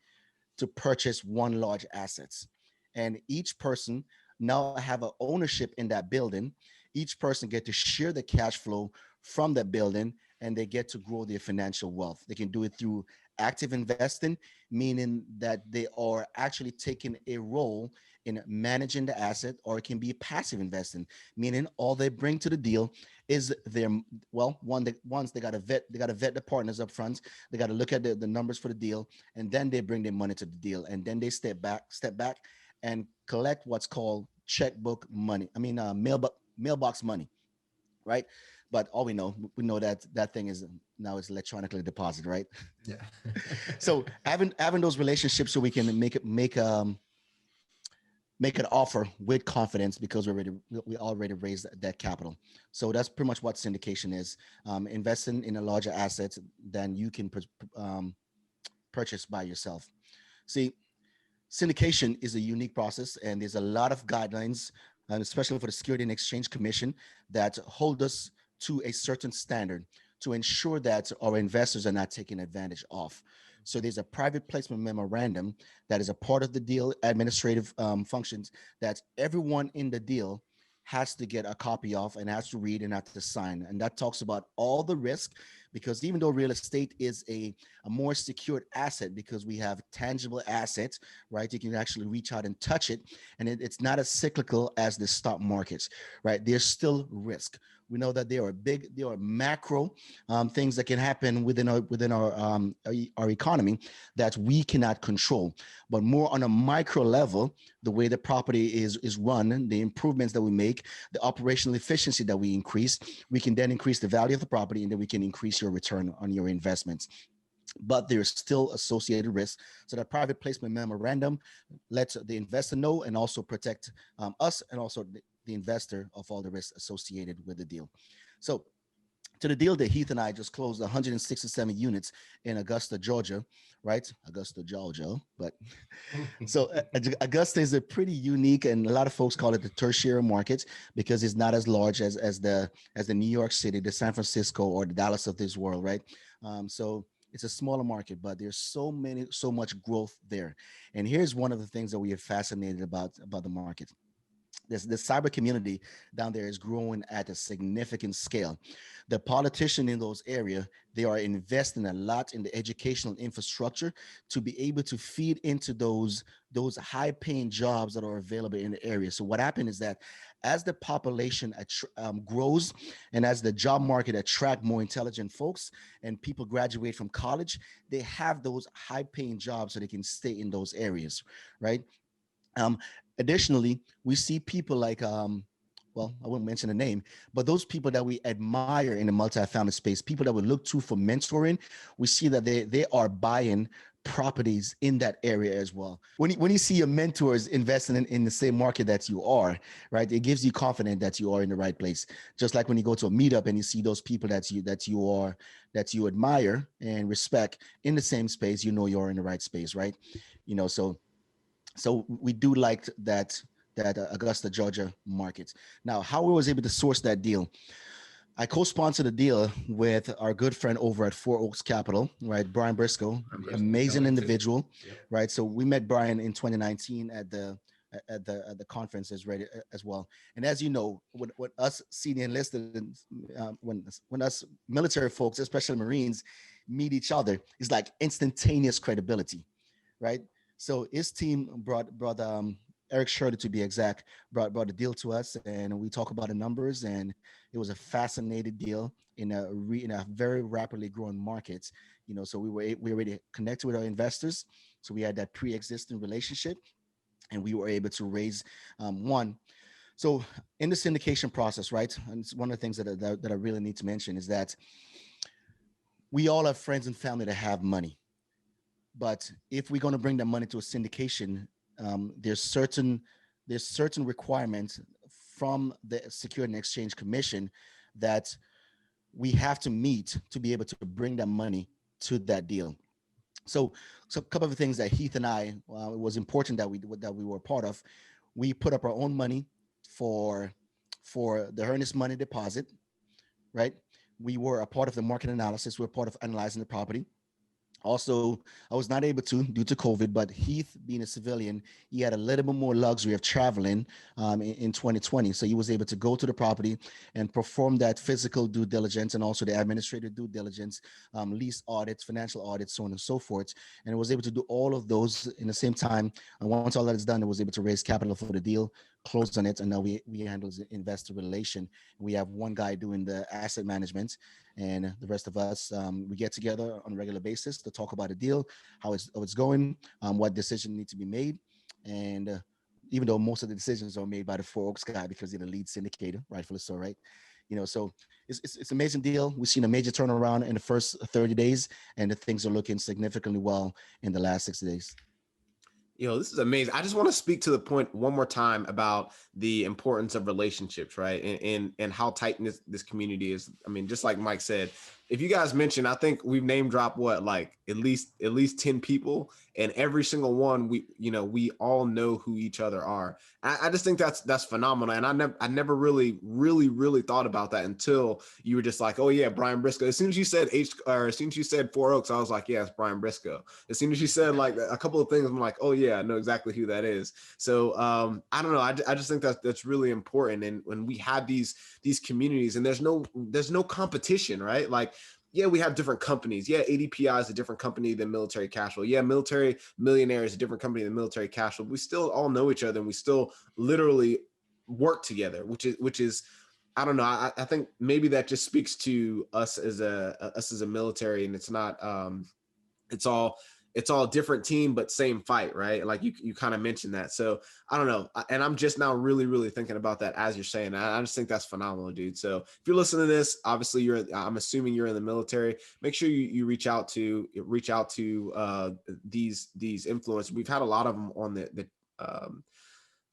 to purchase one large assets. And each person now have an ownership in that building. Each person get to share the cash flow from that building, and they get to grow their financial wealth. They can do it through active investing, meaning that they are actually taking a role in managing the asset, or it can be passive investing, meaning all they bring to the deal is they got to vet the partners up front. They got to look at the numbers for the deal, and then they bring their money to the deal, and then they step back and collect what's called checkbook money. Mailbox money, right? but all we know that that thing is now it's electronically deposited, right? Yeah. So having those relationships so we can make an offer with confidence because we already raised that capital. So that's pretty much what syndication is. Investing in a larger asset than you can purchase by yourself. See, syndication is a unique process, and there's a lot of guidelines, especially for the Security and Exchange Commission, that hold us to a certain standard to ensure that our investors are not taken advantage of. So there's a private placement memorandum that is a part of the deal administrative functions that everyone in the deal has to get a copy of and has to read and has to sign. And that talks about all the risk, because even though real estate is a more secured asset because we have tangible assets, right? You can actually reach out and touch it, and it's not as cyclical as the stock markets, right? There's still risk. We know that there are macro things that can happen within our economy that we cannot control. But more on a micro level, the way the property is run, the improvements that we make, the operational efficiency that we increase, we can then increase the value of the property, and then we can increase your return on your investments. But there's still associated risk. So that private placement memorandum lets the investor know and also protect us and also the investor of all the risks associated with the deal. So to the deal that Heath and I just closed, 167 units in Augusta, Georgia, right? Augusta, Georgia. But so Augusta is a pretty unique, and a lot of folks call it the tertiary market because it's not as large as the New York City, the San Francisco, or the Dallas of this world, right? So it's a smaller market, but there's so much growth there. And here's one of the things that we are fascinated about the market. The cyber community down there is growing at a significant scale. The politicians in those areas, they are investing a lot in the educational infrastructure to be able to feed into those high paying jobs that are available in the area. So what happened is that as the population grows and as the job market attract more intelligent folks and people graduate from college, they have those high paying jobs so they can stay in those areas, right? Um, Additionally, we see people like, well, I won't mention the name, but those people that we admire in the multifamily space, people that we look to for mentoring, we see that they are buying properties in that area as well. When you see your mentors investing in the same market that you are, right, it gives you confidence that you are in the right place. Just like when you go to a meetup and you see those people that you admire and respect in the same space, you know you're in the right space, right? So we do like that Augusta, Georgia market. Now, how we was able to source that deal? I co-sponsored a deal with our good friend over at Four Oaks Capital, right? Brian Briscoe, amazing individual, yep. Right? So we met Brian in 2019 at the conference as well. And as you know, when us senior enlisted, when us military folks, especially Marines, meet each other, it's like instantaneous credibility, right? So his team brought Eric Schroeder, to be exact, brought the deal to us, and we talk about the numbers, and it was a fascinating deal in a very rapidly growing market. So we already connected with our investors, so we had that pre-existing relationship, and we were able to raise one. So in the syndication process, right, and it's one of the things that I really need to mention is that we all have friends and family that have money. But if we're going to bring that money to a syndication, there's certain requirements from the Security and Exchange Commission that we have to meet to be able to bring that money to that deal. So a couple of things that Heath and I, it was important that we were part of. We put up our own money for the earnest money deposit, right? We were a part of the market analysis. We were part of analyzing the property. Also, I was not able to due to COVID, but Heath, being a civilian, he had a little bit more luxury of traveling in 2020. So he was able to go to the property and perform that physical due diligence and also the administrative due diligence, lease audits, financial audits, so on and so forth. And was able to do all of those in the same time. And once all that is done, it was able to raise capital for the deal, closed on it, and now we handle the investor relation. We have one guy doing the asset management, and the rest of us, we get together on a regular basis to talk about a deal, how it's going, what decisions need to be made. And even though most of the decisions are made by the Four Oaks guy because he's the lead syndicator, rightfully so, right? So it's an amazing deal. We've seen a major turnaround in the first 30 days, and the things are looking significantly well in the last 60 days. This is amazing. I just want to speak to the point one more time about the importance of relationships, right? And how tight this community is. I mean, just like Mike said, if you guys mentioned, I think we've name dropped like at least 10 people, and every single one, we all know who each other are. I just think that's phenomenal. And I never really thought about that until you were just like, oh yeah, Brian Briscoe. As soon as you said as soon as you said Four Oaks, I was like, yeah, it's Brian Briscoe. As soon as you said like a couple of things, I'm like, oh yeah, I know exactly who that is. So I don't know. I just think that's really important. And when we have these communities, and there's no competition, right? Like, yeah, we have different companies. Yeah, ADPI is a different company than Military Cashflow. Yeah, Military Millionaire is a different company than Military Cashflow. We still all know each other, and we still literally work together, which is I don't know. I think maybe that just speaks to us as a military, and it's not it's all different team, but same fight, right? Like you kind of mentioned that. So I don't know. And I'm just now really thinking about that as you're saying. I just think that's phenomenal, dude. So if you're listening to this, obviously I'm assuming you're in the military. Make sure you reach out to these influencers. We've had a lot of them on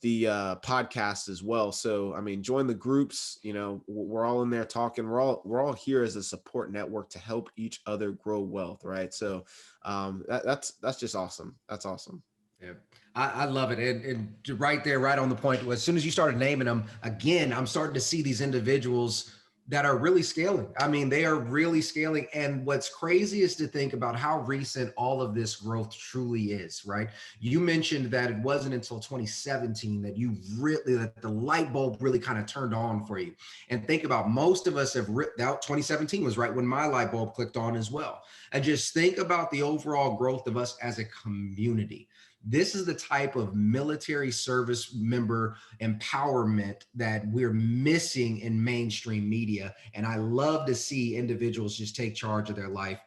the podcast as well. So, I mean, join the groups, we're all in there talking, we're all here as a support network to help each other grow wealth. Right. So, that's just awesome. That's awesome. Yeah, I love it. And right there, right on the point, as soon as you started naming them again, I'm starting to see these individuals that are really scaling. I mean, they are really scaling. And what's crazy is to think about how recent all of this growth truly is, right? You mentioned that it wasn't until 2017 that the light bulb really kind of turned on for you. And think about, most of us have ripped out. 2017 was right when my light bulb clicked on as well. And just think about the overall growth of us as a community. This is the type of military service member empowerment that we're missing in mainstream media. And I love to see individuals just take charge of their life,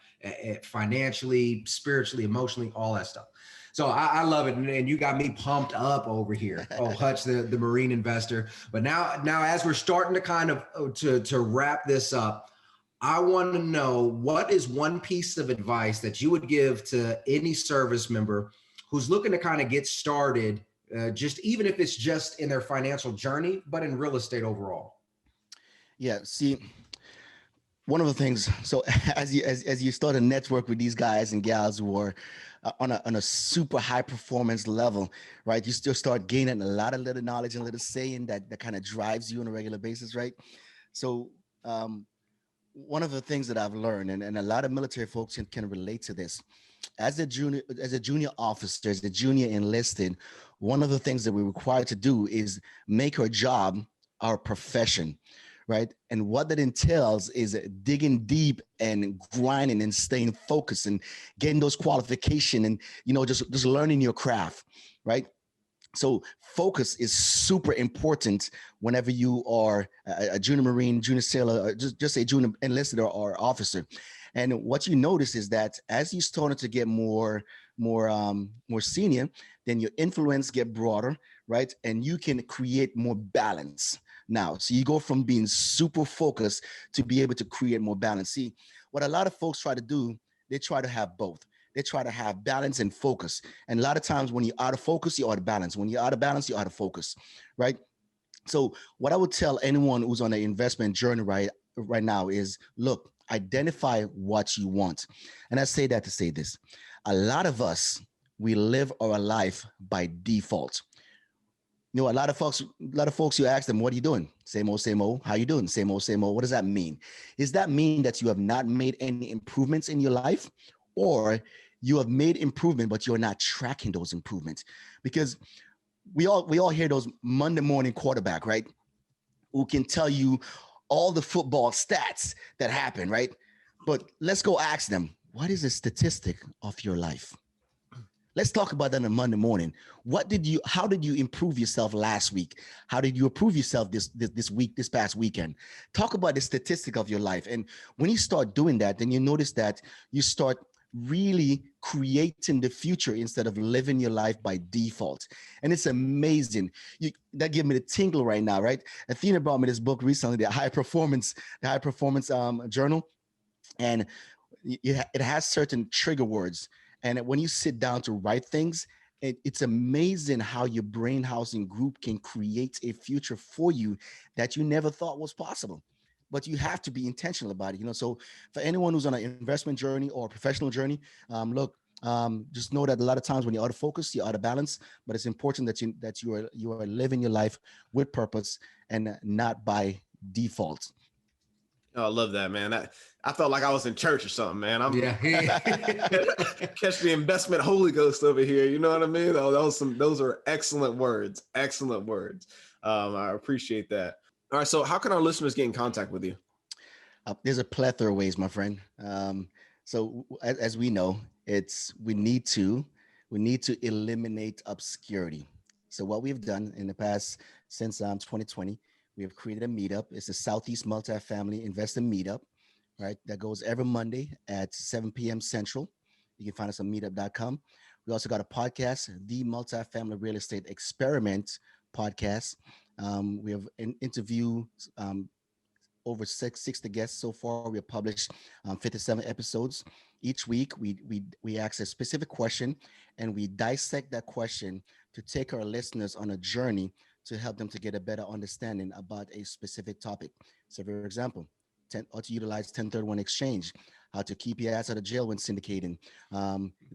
financially, spiritually, emotionally, all that stuff. So I love it. And you got me pumped up over here. Oh, Hutch, the marine investor. But now as we're starting to kind of to wrap this up, I want to know, what is one piece of advice that you would give to any service member who's looking to kind of get started, just even if it's just in their financial journey, but in real estate overall? Yeah, see, one of the things, so as you start to network with these guys and gals who are on a super high performance level, right? You still start gaining a lot of little knowledge and little saying that kind of drives you on a regular basis, right? So one of the things that I've learned, and a lot of military folks can relate to this, as a junior officer, as a junior enlisted, one of the things that we're required to do is make our job our profession, right? And what that entails is digging deep and grinding and staying focused and getting those qualifications and, just learning your craft, right? So focus is super important whenever you are a junior Marine, junior sailor, or just a junior enlisted or officer. And what you notice is that as you started to get more senior, then your influence get broader, right? And you can create more balance now. So you go from being super focused to be able to create more balance. See, what a lot of folks try to do, they try to have both. They try to have balance and focus. And a lot of times when you're out of focus, you're out of balance. When you're out of balance, you're out of focus, right? So what I would tell anyone who's on an investment journey right now is, look, identify what you want. And I say that to say this. A lot of us, we live our life by default. A lot of folks, you ask them, what are you doing? Same old. How you doing? Same old. What does that mean? Does that mean that you have not made any improvements in your life? Or you have made improvement, but you're not tracking those improvements? Because we all hear those Monday morning quarterback, right? Who can tell you all the football stats that happen, right? But let's go ask them, what is the statistic of your life? Let's talk about that on Monday morning. How did you improve yourself last week? How did you improve yourself this past weekend? Talk about the statistic of your life. And when you start doing that, then you notice that you start really creating the future instead of living your life by default. And it's amazing. That gave me the tingle right now, right? Athena brought me this book recently, the High Performance Journal. And it has certain trigger words. And when you sit down to write things, it's amazing how your brain housing group can create a future for you that you never thought was possible. But you have to be intentional about it. So for anyone who's on an investment journey or a professional journey, look, just know that a lot of times when you're out of focus, you're out of balance. But it's important that you are living your life with purpose and not by default. Oh, I love that, man. I felt like I was in church or something, man. Yeah. Catch the investment Holy Ghost over here. You know what I mean? Those are excellent words. Excellent words. I appreciate that. All right. So how can our listeners get in contact with you? There's a plethora of ways, my friend. So as we know, we need to eliminate obscurity. So what we've done in the past since 2020, we have created a meetup. It's the Southeast Multifamily Investor Meetup, right? That goes every Monday at 7 p.m. Central. You can find us on meetup.com. We also got a podcast, the Multifamily Real Estate Experiment podcast. We have an interview over 60 guests so far. We have published 57 episodes. Each week, we ask a specific question, and we dissect that question to take our listeners on a journey to help them to get a better understanding about a specific topic. So, for example, how to utilize 1031 exchange, how to keep your ass out of jail when syndicating,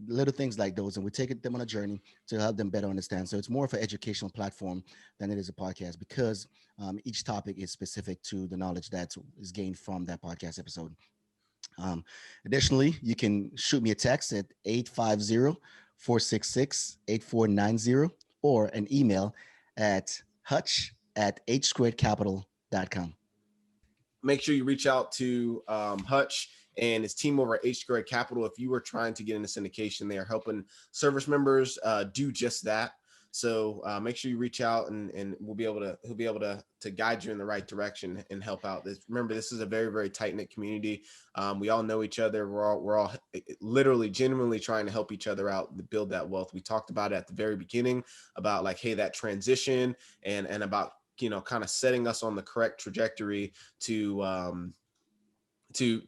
little things like those. And we take them on a journey to help them better understand. So it's more of an educational platform than it is a podcast, because each topic is specific to the knowledge that is gained from that podcast episode. Additionally, you can shoot me a text at 850-466-8490 or an email at hutch@h2capital.com. Make sure you reach out to Hutch and his team over at H2 Capital. If you are trying to get into syndication, they are helping service members do just that. So make sure you reach out, and he'll be able to guide you in the right direction and help out. Remember, this is a very, very tight-knit community. We all know each other. We're all literally genuinely trying to help each other out to build that wealth. We talked about it at the very beginning about like, hey, that transition and about, kind of setting us on the correct trajectory to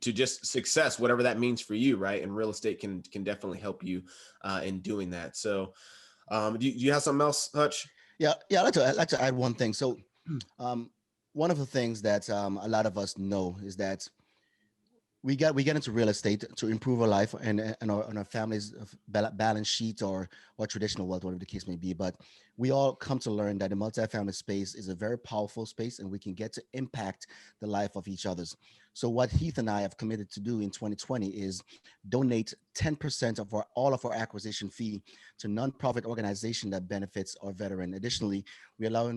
just success, whatever that means for you, right? And real estate can definitely help you in doing that. So do you have something else, Hutch? Yeah. I'd like to add one thing. So one of the things that a lot of us know is that we get into real estate to improve our life and our family's balance sheet or traditional wealth, whatever the case may be. But we all come to learn that the multifamily space is a very powerful space, and we can get to impact the life of each other's. So what Heath and I have committed to do in 2020 is donate 10% of all of our acquisition fee to nonprofit organization that benefits our veteran. Additionally, we allow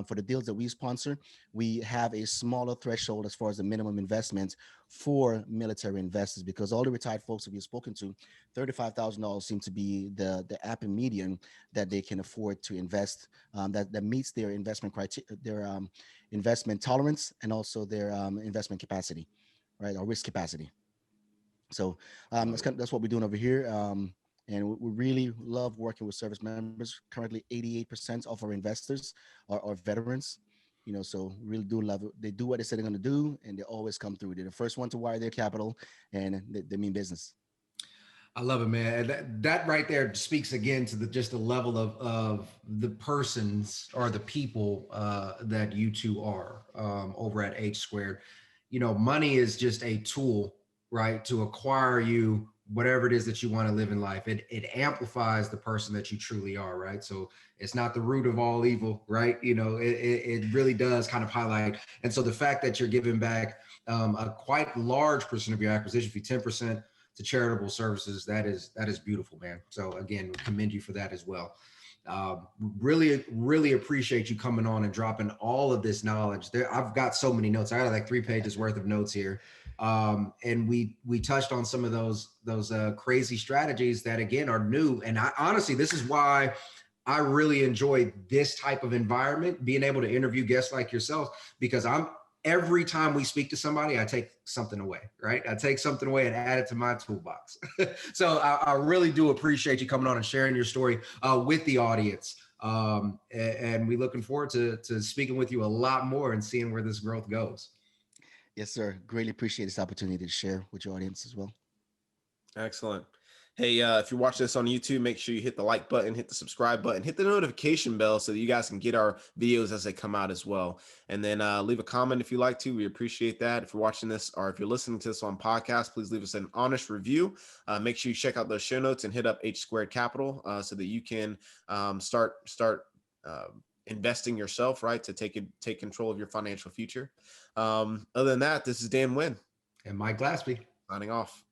for the deals that we sponsor, we have a smaller threshold as far as the minimum investment for military investors, because all the retired folks that we've spoken to, $35,000 seems to be the app and median that they can afford to invest, that meets their investment criteria, their investment tolerance, and also their investment capacity, right, or risk capacity. So that's what we're doing over here. And we really love working with service members. Currently, 88% of our investors are veterans. So really do love it. They do what they said they're going to do, and they always come through. They're the first one to wire their capital, and they mean business. I love it, man. That right there speaks again to just the level of the persons or the people that you two are over at H2. Money is just a tool, right, to acquire you whatever it is that you want to live in life. It amplifies the person that you truly are, right? So it's not the root of all evil, right? It really does kind of highlight. And so the fact that you're giving back a quite large percent of your acquisition fee, 10%, to charitable services, that is beautiful, man. So again, commend you for that as well. Really, really appreciate you coming on and dropping all of this knowledge. I've got so many notes. I got like 3 pages worth of notes here. And we touched on some of those crazy strategies that again are new. And I honestly, this is why I really enjoy this type of environment, being able to interview guests like yourself, because every time we speak to somebody, I take something away, right? I take something away and add it to my toolbox. So I really do appreciate you coming on and sharing your story with the audience. And we're looking forward to speaking with you a lot more and seeing where this growth goes. Yes, sir. Greatly appreciate this opportunity to share with your audience as well. Excellent. Hey, if you're watching this on YouTube, make sure you hit the like button, hit the subscribe button, hit the notification bell so that you guys can get our videos as they come out as well. And then leave a comment if you like to. We appreciate that. If you're watching this or if you're listening to this on podcast, please leave us an honest review. Make sure you check out those show notes and hit up H Squared Capital so that you can start investing yourself, right, to take control of your financial future. Other than that, this is Dan Wynn. And Mike Glaspie. Signing off.